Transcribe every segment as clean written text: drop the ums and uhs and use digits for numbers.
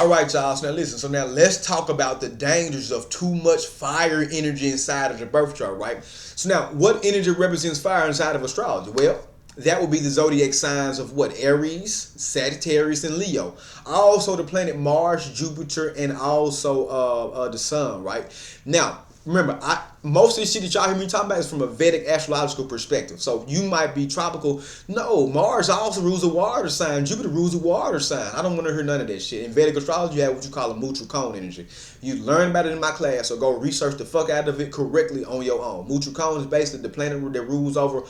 All right, y'all. So now listen. So now let's talk about the dangers of too much fire energy inside of the birth chart, right? So now, what energy represents fire inside of astrology? Well, that would be the zodiac signs of what? Aries, Sagittarius, and Leo. Also the planet Mars, Jupiter, and also the sun, right? Now, remember, most of the shit that y'all hear me talking about is from a Vedic astrological perspective. So you might be tropical. No, Mars also rules a water sign. Jupiter rules a water sign. I don't want to hear none of that shit. In Vedic astrology, you have what you call a mutual cone energy. You learn about it in my class, so go research the fuck out of it correctly on your own. Mutual cone is basically the planet that rules over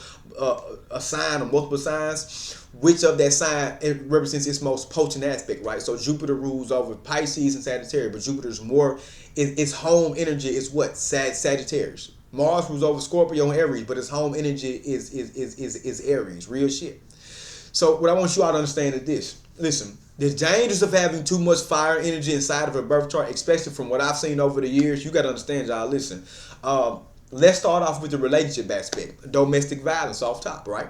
a sign or multiple signs. Which of that sign it represents its most potent aspect, right? So Jupiter rules over Pisces and Sagittarius, but Jupiter's more, its home energy is what? Sagittarius. Mars rules over Scorpio and Aries, but its home energy is Aries. Real shit. So what I want you all to understand is this. Listen, the dangers of having too much fire energy inside of a birth chart, especially from what I've seen over the years, you got to understand, y'all. Listen, let's start off with the relationship aspect. Domestic violence off top, right?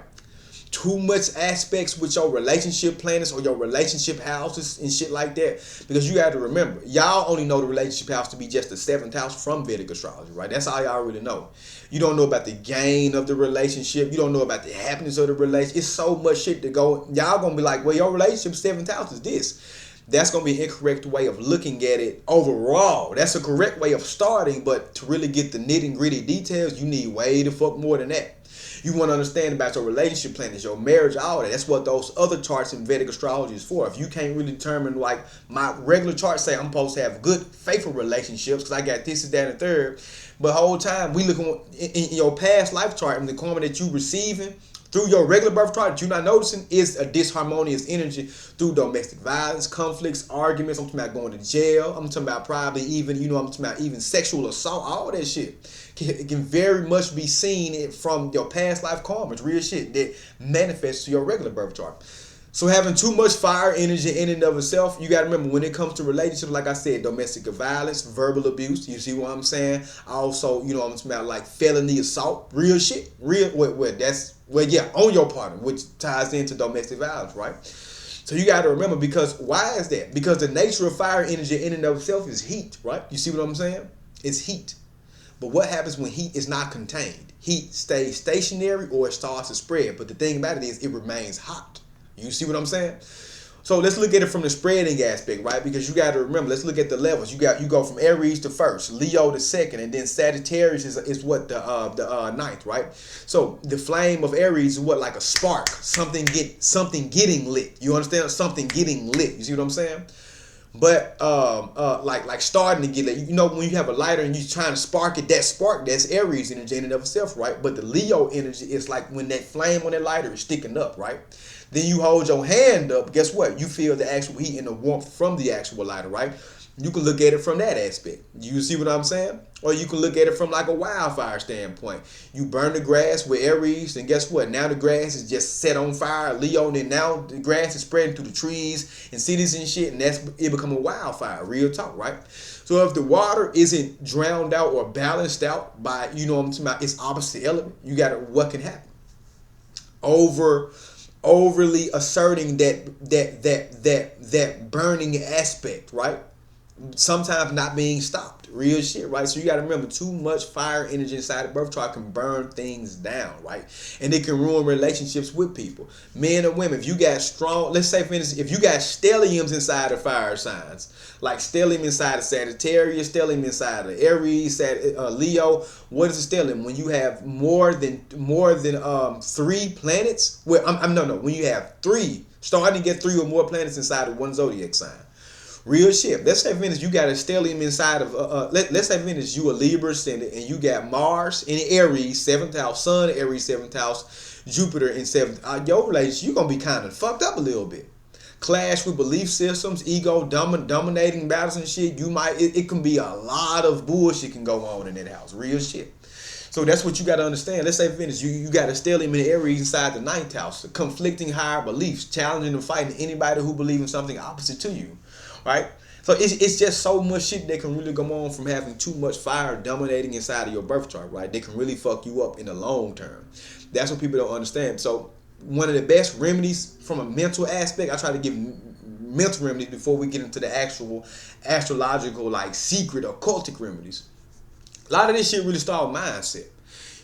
Too much aspects with your relationship planets or your relationship houses and shit like that. Because you got to remember, y'all only know the relationship house to be just the 7th house from Vedic astrology, right? That's all y'all really know. You don't know about the gain of the relationship. You don't know about the happiness of the relationship. It's so much shit to go. Y'all gonna be like, well, your relationship 7th house is this. That's going to be an incorrect way of looking at it overall. That's a correct way of starting, but to really get the nitty-gritty details, you need way the fuck more than that. You want to understand about your relationship planets, your marriage, all that. That's what those other charts in Vedic astrology is for. If you can't really determine, like my regular chart say I'm supposed to have good, faithful relationships because I got this, that, and third. But the whole time we looking in your past life chart and the karma that you receiving through your regular birth chart that you're not noticing is a disharmonious energy through domestic violence, conflicts, arguments. I'm talking about going to jail. I'm talking about probably even, I'm talking about even sexual assault. All that shit can very much be seen from your past life karma. It's real shit that manifests to your regular birth chart. So having too much fire energy in and of itself, you got to remember when it comes to relationships, like I said, domestic violence, verbal abuse, you see what I'm saying? Also, I'm talking about like felony assault, real shit, on your partner, which ties into domestic violence, right? So you got to remember, because why is that? Because the nature of fire energy in and of itself is heat, right? You see what I'm saying? It's heat. But what happens when heat is not contained? Heat stays stationary or it starts to spread. But the thing about it is it remains hot. You see what I'm saying? So let's look at it from the spreading aspect, right? Because you got to remember, let's look at the levels. You go from Aries to first, Leo to second, and then Sagittarius is what the ninth, right? So the flame of Aries is what, like a spark, something getting lit. You understand? Something getting lit. You see what I'm saying? But like starting to get lit. When you have a lighter and you're trying to spark it, that's Aries energy in and of itself, right? But the Leo energy is like when that flame on that lighter is sticking up, right? Then you hold your hand up, guess what? You feel the actual heat and the warmth from the actual lighter, right? You can look at it from that aspect. You see what I'm saying? Or you can look at it from like a wildfire standpoint. You burn the grass with Aries, and guess what? Now the grass is just set on fire, Leo, and now the grass is spreading through the trees and cities and shit, and it become a wildfire, real talk, right? So if the water isn't drowned out or balanced out by, what I'm talking about, its opposite element, what can happen? Overly asserting that burning aspect, right? Sometimes not being stopped. Real shit, right? So you got to remember, too much fire energy inside the birth chart can burn things down, right? And it can ruin relationships with people, men and women. If you got strong, let's say for instance, if you got stelliums inside of fire signs, like stellium inside of Sagittarius, stellium inside of Aries, Leo. What is a stellium? When you have more than 3 planets. When you have 3, starting to get 3 or more planets inside of one zodiac sign. Real shit. Let's say, for instance, you got a stellium inside of, let's say, for instance, you a Libra ascendant and you got Mars in Aries, 7th house, Sun, Aries, 7th house, Jupiter in 7th. Your relationship, you're going to be kind of fucked up a little bit. Clash with belief systems, ego, dominating battles and shit. It can be a lot of bullshit can go on in that house. Real shit. So that's what you got to understand. Let's say, for instance, you got a stellium in Aries inside the 9th house, conflicting higher beliefs, challenging and fighting anybody who believes in something opposite to you. Right? So it's just so much shit that can really go on from having too much fire dominating inside of your birth chart, right? They can really fuck you up in the long term. That's what people don't understand. So one of the best remedies from a mental aspect, I try to give mental remedies before we get into the actual astrological, like secret occultic remedies. A lot of this shit really start with mindset.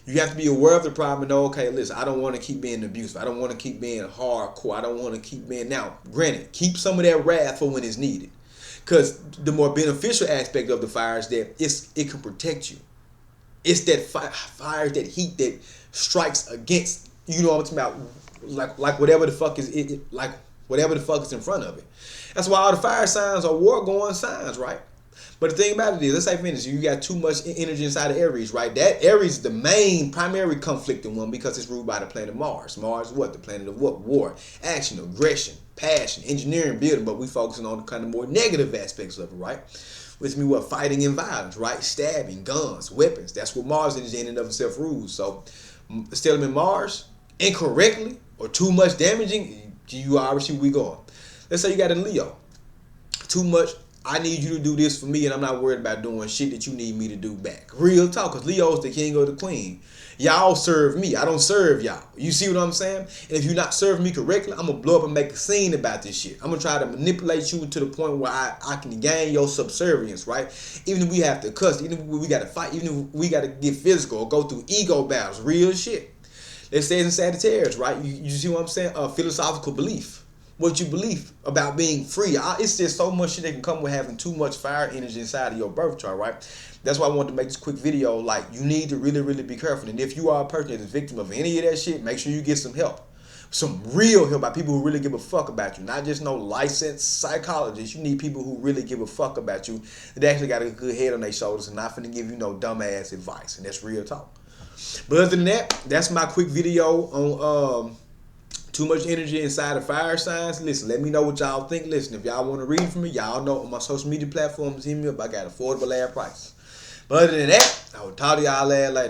You have to be aware of the problem and know, okay, listen, I don't want to keep being abusive. I don't want to keep being hardcore. I don't want to keep being... Now, granted, keep some of that wrath for when it's needed. Because the more beneficial aspect of the fire is that it can protect you. It's that fire, that heat that strikes against, you know what I'm talking about, like whatever the fuck is like whatever the fuck is in front of it. That's why all the fire signs are war-going signs, right? But the thing about it is, let's say, for instance, you got too much energy inside of Aries, right? That Aries is the main primary conflicting one because it's ruled by the planet Mars. Mars is what? The planet of what? War, action, aggression, passion, engineering, building. But we focusing on the kind of more negative aspects of it, right? Which means what? Fighting and violence, right? Stabbing, guns, weapons. That's what Mars energy in and of itself rules. So, still in Mars incorrectly or too much damaging, you already see where we going. Let's say you got a Leo. Too much. I need you to do this for me, and I'm not worried about doing shit that you need me to do back. Real talk, because Leo's the king or the queen. Y'all serve me. I don't serve y'all. You see what I'm saying? And if you're not serving me correctly, I'm going to blow up and make a scene about this shit. I'm going to try to manipulate you to the point where I can gain your subservience, right? Even if we have to cuss, even if we got to fight, even if we got to get physical or go through ego battles, real shit. Let's say it's in Sagittarius, right? You see what I'm saying? Philosophical belief. What you believe about being free. It's just so much shit that can come with having too much fire energy inside of your birth chart, right? That's why I wanted to make this quick video. Like, you need to really, really be careful. And if you are a person that is victim of any of that shit, make sure you get some help. Some real help by people who really give a fuck about you. Not just no licensed psychologists. You need people who really give a fuck about you, that actually got a good head on their shoulders and not finna give you no dumbass advice. And that's real talk. But other than that, that's my quick video on too much energy inside of fire signs. Listen, let me know what y'all think. Listen, if y'all want to read from me, y'all know on my social media platforms, hit me up. I got affordable ad prices. But other than that, I will talk to y'all later.